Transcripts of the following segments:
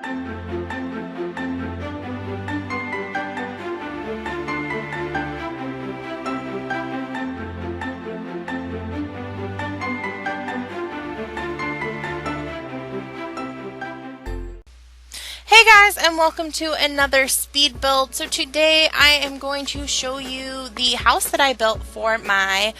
Hey guys, and welcome to another speed build. So today I am going to show you the house that I built for my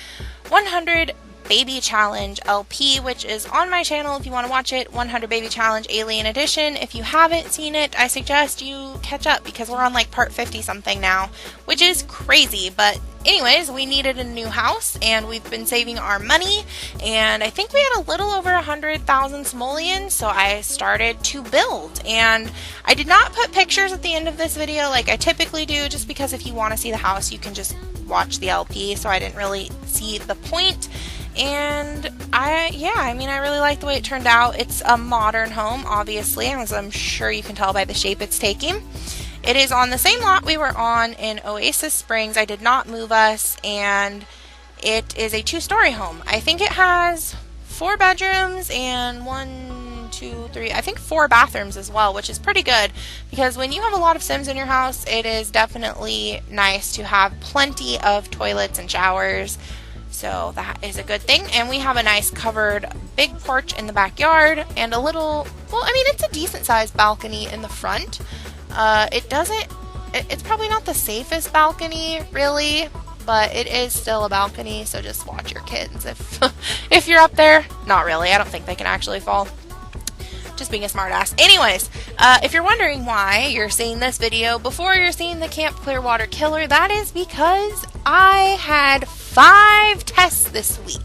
100 Baby Challenge LP, which is on my channel if you want to watch it. 100 Baby Challenge Alien Edition. If you haven't seen it, I suggest you catch up because we're on like part 50 something now, which is crazy. But anyways, we needed a new house and we've been saving our money, and I think we had a little over 100,000 simoleons, so I started to build. And I did not put pictures at the end of this video like I typically do, just because if you want to see the house you can just watch the LP, so I didn't really see the point. And I mean, I really like the way it turned out. It's a modern home, obviously, as I'm sure you can tell by the shape it's taking. It is on the same lot we were on in Oasis Springs. I did not move us, and it is a 2-story home. I think it has 4 bedrooms and 4 bathrooms as well, which is pretty good because when you have a lot of Sims in your house, it is definitely nice to have plenty of toilets and showers. So that is a good thing. And we have a nice covered big porch in the backyard and a little, well, I mean, it's a decent sized balcony in the front. It's probably not the safest balcony really, but it is still a balcony, so just watch your kids if you're up there. Not really, I don't think they can actually fall. Just being a smartass. Anyways, if you're wondering why you're seeing this video before you're seeing the Camp Clearwater Killer, that is because I had 5 tests this week.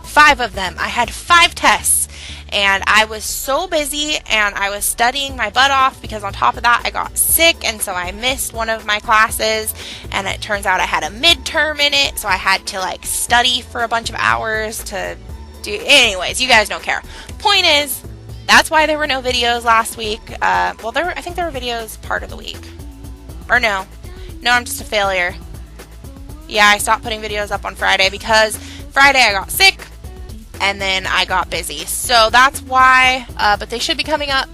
5 of them. I had 5 tests. And I was so busy and I was studying my butt off because on top of that I got sick, and so I missed one of my classes, and it turns out I had a midterm in it, so I had to like study for a bunch of hours to do. Anyways, you guys don't care. Point is, that's why there were no videos last week. I think there were videos part of the week. Or no, I'm just a failure. Yeah, I stopped putting videos up on Friday because Friday I got sick and then I got busy. So that's why, but they should be coming up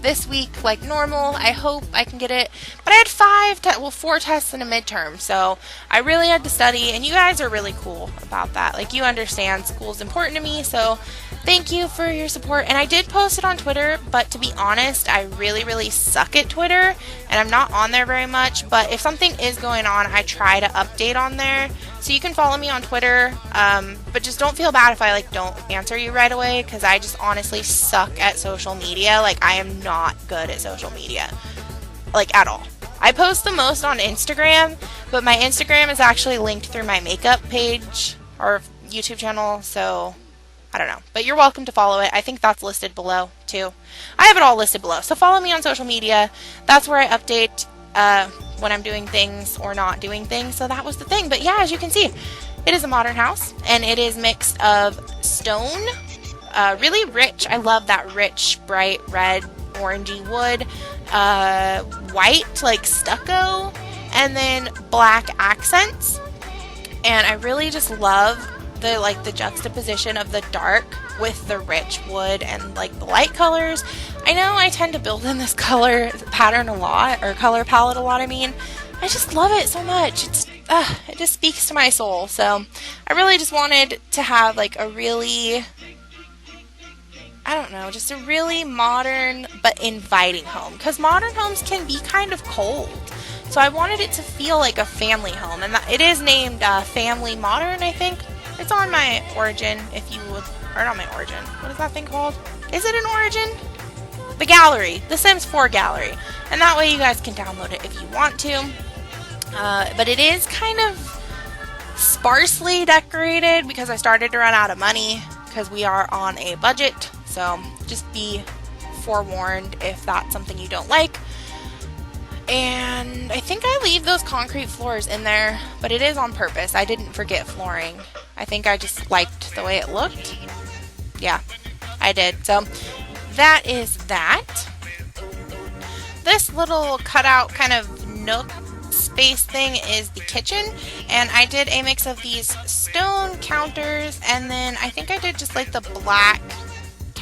this week like normal. I hope I can get it. But I had 4 tests and a midterm, so I really had to study, and you guys are really cool about that. Like, you understand school's important to me, so thank you for your support. And I did post it on Twitter, but to be honest, I really suck at Twitter, and I'm not on there very much. But if something is going on, I try to update on there. So you can follow me on Twitter, but just don't feel bad if I like don't answer you right away, because I just honestly suck at social media. Like, I am not good at social media, like, at all. I post the most on Instagram, but my Instagram is actually linked through my makeup page or YouTube channel, so I don't know. But you're welcome to follow it. I think that's listed below too. I have it all listed below. So follow me on social media. That's where I update when I'm doing things or not doing things. So that was the thing. But yeah, as you can see, it is a modern house, and it is mixed of stone, really rich. I love that rich, bright red, orangey wood, white like stucco, and then black accents. And I really just love the juxtaposition of the dark with the rich wood and like the light colors. I know I tend to build in this color pattern a lot, or color palette a lot, I mean. I just love it so much. It just speaks to my soul. So I really just wanted to have like a really, I don't know, just a really modern but inviting home, because modern homes can be kind of cold. So I wanted it to feel like a family home, and it is named Family Modern, I think. It's on my Origin, if you would, or not my Origin. What is that thing called? Is it an Origin? The gallery, the Sims 4 gallery. And that way you guys can download it if you want to. But it is kind of sparsely decorated because I started to run out of money because we are on a budget. So just be forewarned if that's something you don't like. And I think I leave those concrete floors in there, but it is on purpose. I didn't forget flooring. I think I just liked the way it looked. Yeah, I did. So that is that. This little cutout kind of nook space thing is the kitchen, and I did a mix of these stone counters, and then I think I did just like the black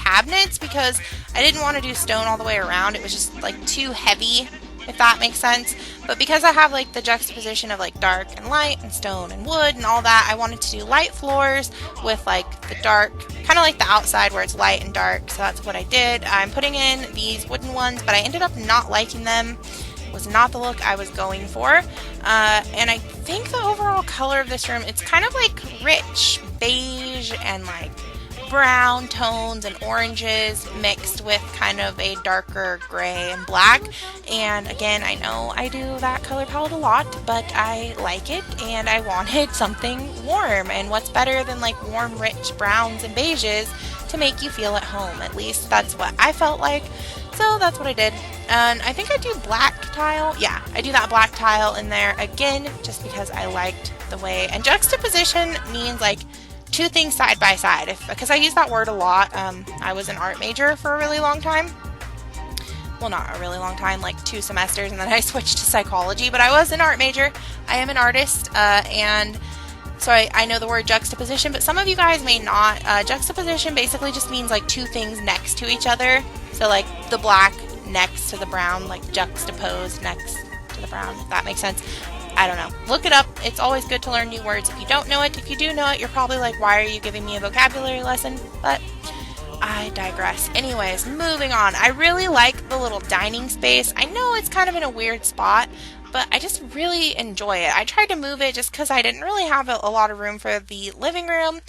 cabinets because I didn't want to do stone all the way around. It was just like too heavy, if that makes sense. But because I have like the juxtaposition of like dark and light and stone and wood and all that, I wanted to do light floors with like the dark, kind of like the outside where it's light and dark. So that's what I did. I'm putting in these wooden ones, but I ended up not liking them. It was not the look I was going for. And I think the overall color of this room, it's kind of like rich beige and like brown tones and oranges mixed with kind of a darker gray and black. And again, I know I do that color palette a lot, but I like it and I wanted something warm. And what's better than like warm, rich browns and beiges to make you feel at home? At least that's what I felt like. So that's what I did. And I think I do black tile. Yeah, I do that black tile in there again, just because I liked the way. And juxtaposition means like two things side by side, because I use that word a lot. I was an art major for a really long time. Well, not a really long time, like 2 semesters, and then I switched to psychology, but I was an art major. I am an artist, and so I know the word juxtaposition, but some of you guys may not. Juxtaposition basically just means like two things next to each other. So like the black next to the brown, like juxtaposed next to the brown, if that makes sense. I don't know. Look it up. It's always good to learn new words if you don't know it. If you do know it, you're probably like, why are you giving me a vocabulary lesson? But I digress. Anyways, moving on. I really like the little dining space. I know it's kind of in a weird spot, but I just really enjoy it. I tried to move it just because I didn't really have a lot of room for the living room,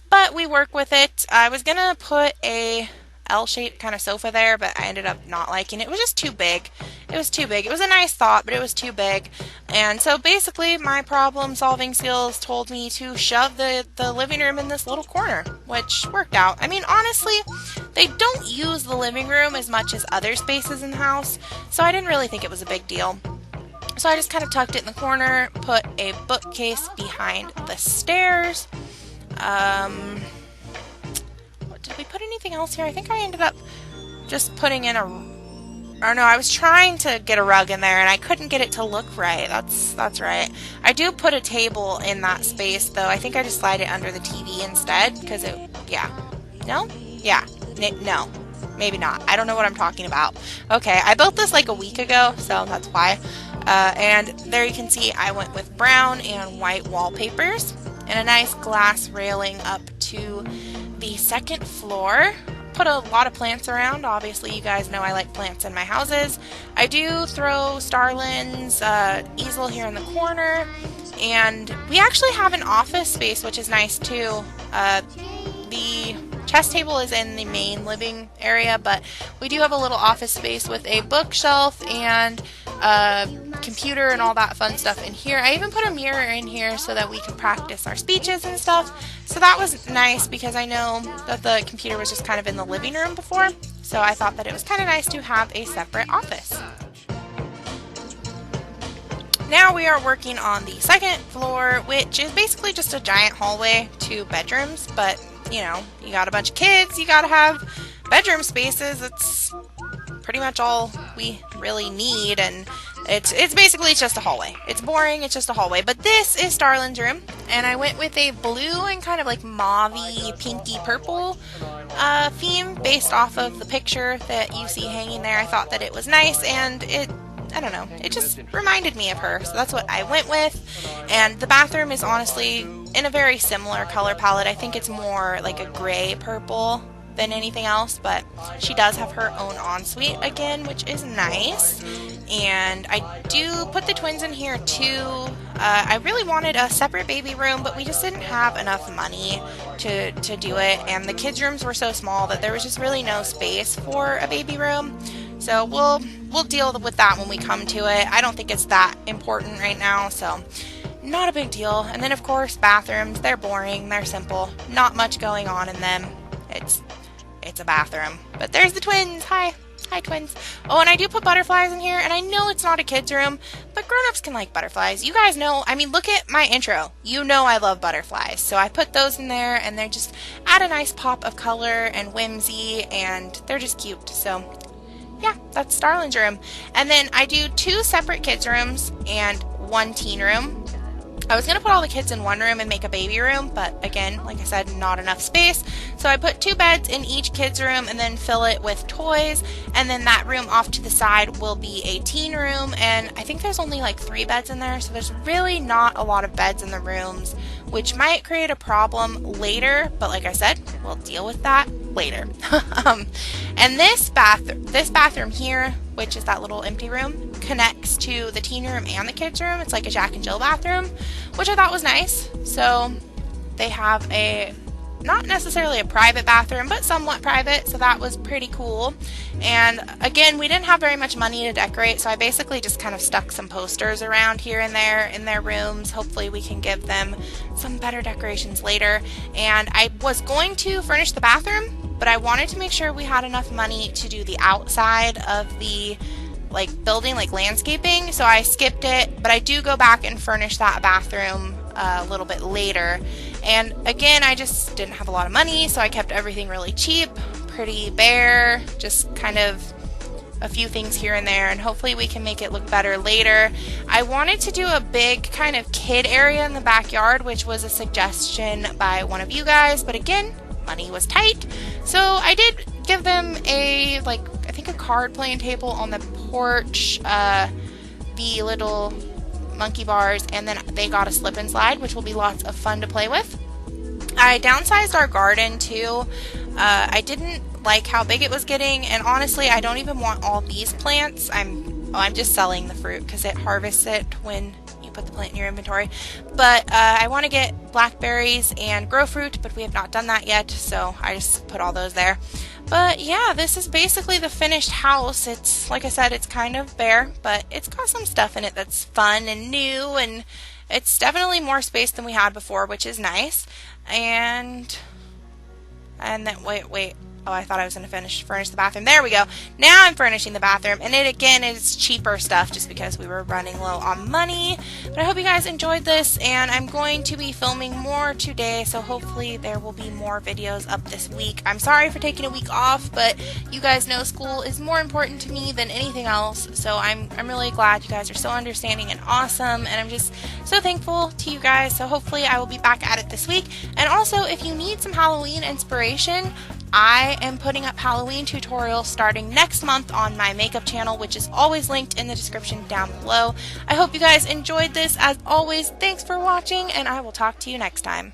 but we work with it. I was going to put a L-shaped kind of sofa there, but I ended up not liking it. It was just too big. It was too big. It was a nice thought, but it was too big. And so basically my problem solving skills told me to shove the living room in this little corner, which worked out. I mean, honestly, they don't use the living room as much as other spaces in the house, so I didn't really think it was a big deal. So I just kind of tucked it in the corner, put a bookcase behind the stairs. Did we put anything else here? I think I ended up just putting in I was trying to get a rug in there and I couldn't get it to look right. That's right. I do put a table in that space though. I think I just slide it under the TV instead because no? Yeah. No. Maybe not. I don't know what I'm talking about. Okay, I built this like a week ago, so that's why. And there you can see I went with brown and white wallpapers and a nice glass railing up to the second floor. Put a lot of plants around. Obviously, you guys know I like plants in my houses. I do throw Starlin's easel here in the corner, and we actually have an office space, which is nice too. The chess table is in the main living area, but we do have a little office space with a bookshelf and computer and all that fun stuff in here. I even put a mirror in here so that we could practice our speeches and stuff. So that was nice because I know that the computer was just kind of in the living room before. So I thought that it was kind of nice to have a separate office. Now we are working on the second floor, which is basically just a giant hallway to bedrooms, but you know, you got a bunch of kids, you gotta have bedroom spaces. It's pretty much all we really need, and it's basically just a hallway. It's boring, it's just a hallway. But this is Starlin's room, and I went with a blue and kind of like mauve-y, pinky purple theme based off of the picture that you see hanging there. I thought that it was nice, and I don't know, it just reminded me of her, so that's what I went with. And the bathroom is honestly in a very similar color palette. I think it's more like a gray purple than anything else, but she does have her own ensuite again, which is nice. And I do put the twins in here too. I really wanted a separate baby room, but we just didn't have enough money to do it, and the kids' rooms were so small that there was just really no space for a baby room. So we'll deal with that when we come to it. I don't think it's that important right now, so not a big deal. And then of course bathrooms, they're boring, they're simple, not much going on in them. It's a bathroom. But there's the twins. Hi twins. Oh, and I do put butterflies in here, and I know it's not a kid's room, but grown-ups can like butterflies. You guys know, I mean, look at my intro. You know I love butterflies. So I put those in there, and they just add a nice pop of color and whimsy, and they're just cute. So yeah, that's Starlin's room. And then I do 2 separate kids' rooms and 1 teen room. I was going to put all the kids in one room and make a baby room, but again, like I said, not enough space. So I put 2 beds in each kid's room and then fill it with toys. And then that room off to the side will be a teen room. And I think there's only like 3 beds in there. So there's really not a lot of beds in the rooms, which might create a problem later. But like I said, we'll deal with that later. And this bathroom here, which is that little empty room, connects to the teen room and the kids room. It's like a Jack and Jill bathroom, which I thought was nice. So they have a, not necessarily a private bathroom, but somewhat private, so that was pretty cool. And again, we didn't have very much money to decorate, so I basically just kind of stuck some posters around here and there in their rooms. Hopefully we can give them some better decorations later. And I was going to furnish the bathroom, but I wanted to make sure we had enough money to do the outside of the building, like landscaping, so I skipped it, but I do go back and furnish that bathroom a little bit later. And again, I just didn't have a lot of money, so I kept everything really cheap, pretty bare, just kind of a few things here and there, and hopefully we can make it look better later. I wanted to do a big kind of kid area in the backyard, which was a suggestion by one of you guys, but again, money was tight. So I did give them a, I think a card playing table on the porch, the little monkey bars, and then they got a slip and slide, which will be lots of fun to play with. I downsized our garden too. I didn't like how big it was getting, and honestly, I don't even want all these plants. I'm just selling the fruit because it harvests it when you put the plant in your inventory. But I want to get blackberries and grow fruit, but we have not done that yet, so I just put all those there. But yeah, this is basically the finished house. It's, like I said, it's kind of bare, but it's got some stuff in it that's fun and new, and it's definitely more space than we had before, which is nice. And then, wait. Oh, I thought I was going to furnish the bathroom. There we go. Now I'm furnishing the bathroom. And it, again, is cheaper stuff just because we were running low on money. But I hope you guys enjoyed this. And I'm going to be filming more today. So hopefully there will be more videos up this week. I'm sorry for taking a week off. But you guys know school is more important to me than anything else. So I'm really glad you guys are so understanding and awesome. And I'm just so thankful to you guys. So hopefully I will be back at it this week. And also, if you need some Halloween inspiration, I am putting up Halloween tutorials starting next month on my makeup channel, which is always linked in the description down below. I hope you guys enjoyed this. As always, thanks for watching, and I will talk to you next time.